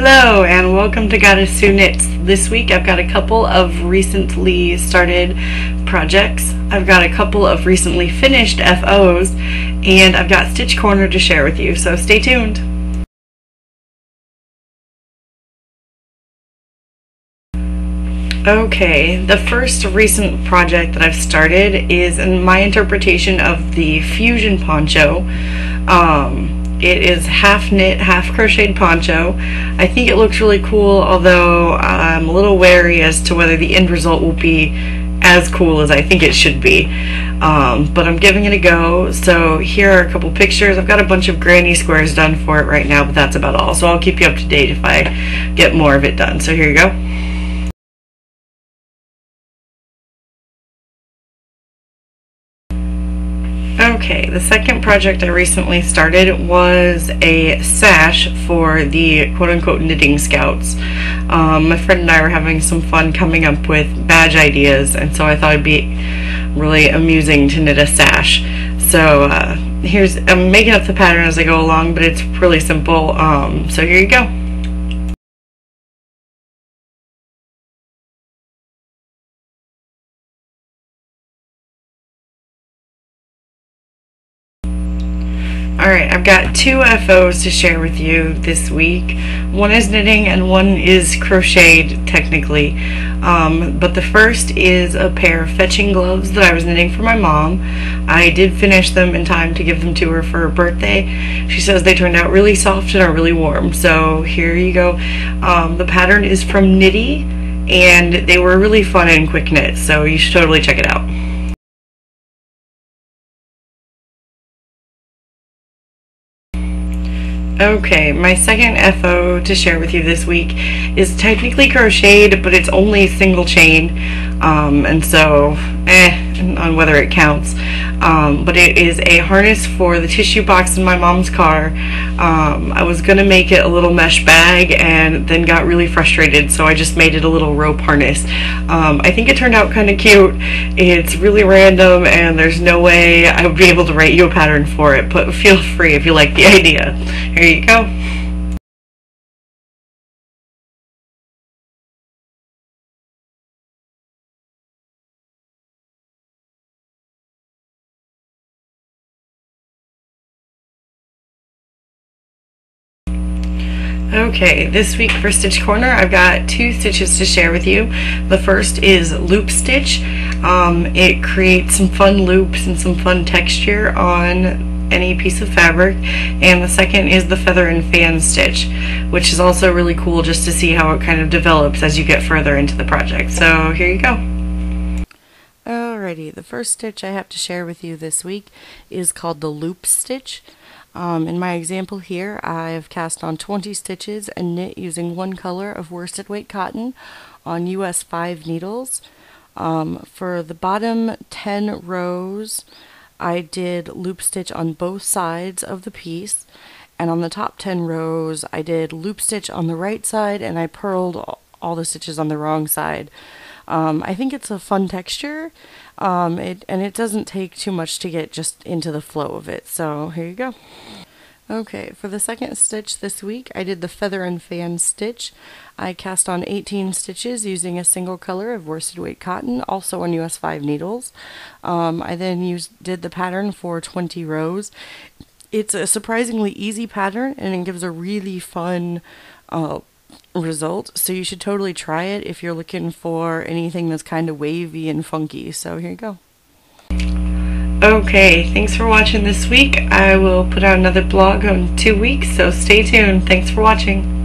Hello and welcome to Goddess Sue Knits. This week I've got a couple of recently started projects. I've got a couple of recently finished FOs, and I've got Stitch Corner to share with you, so stay tuned. Okay, the first recent project that I've started is in my interpretation of the fusion poncho. It is half knit, half crocheted poncho. I think it looks really cool, although I'm a little wary as to whether the end result will be as cool as I think it should be. But I'm giving it a go. So here are a couple pictures. I've got a bunch of granny squares done for it right now, but that's about all. So I'll keep you up to date if I get more of it done. So here you go. Okay, the second project I recently started was a sash for the quote-unquote knitting scouts. My friend and I were having some fun coming up with badge ideas, and so I thought it'd be really amusing to knit a sash. So I'm making up the pattern as I go along, but it's really simple. So here you go. Alright, I've got two FOs to share with you this week. One is knitting and one is crocheted, technically. But the first is a pair of fetching gloves that I was knitting for my mom. I did finish them in time to give them to her for her birthday. She says they turned out really soft and are really warm. So here you go. The pattern is from Knitty, and they were really fun and quick knit, so you should totally check it out. Okay, my second FO to share with you this week is technically crocheted, but it's only single chain, and so on whether it counts. But it is a harness for the tissue box in my mom's car. I was gonna make it a little mesh bag and then got really frustrated, so I just made it a little rope harness. I think it turned out kind of cute. It's really random, and there's no way I would be able to write you a pattern for it, but feel free if you like the idea. Here you go. Okay, this week for Stitch Corner, I've got two stitches to share with you. The first is loop stitch. It creates some fun loops and some fun texture on any piece of fabric. And the second is the feather and fan stitch, which is also really cool just to see how it kind of develops as you get further into the project. So here you go. Alrighty, the first stitch I have to share with you this week is called the loop stitch. In my example here, I have cast on 20 stitches and knit using one color of worsted weight cotton on US 5 needles. For the bottom 10 rows, I did loop stitch on both sides of the piece, and on the top 10 rows, I did loop stitch on the right side, and I purled all the stitches on the wrong side. I think it's a fun texture, and it doesn't take too much to get just into the flow of it, so here you go. Okay, for the second stitch this week, I did the feather and fan stitch. I cast on 18 stitches using a single color of worsted weight cotton, also on US 5 needles. I then did the pattern for 20 rows. It's a surprisingly easy pattern, and it gives a really fun result, so you should totally try it if you're looking for anything that's kind of wavy and funky. So here you go. Okay, thanks for watching this week. I will put out another blog in 2 weeks, so stay tuned. Thanks for watching.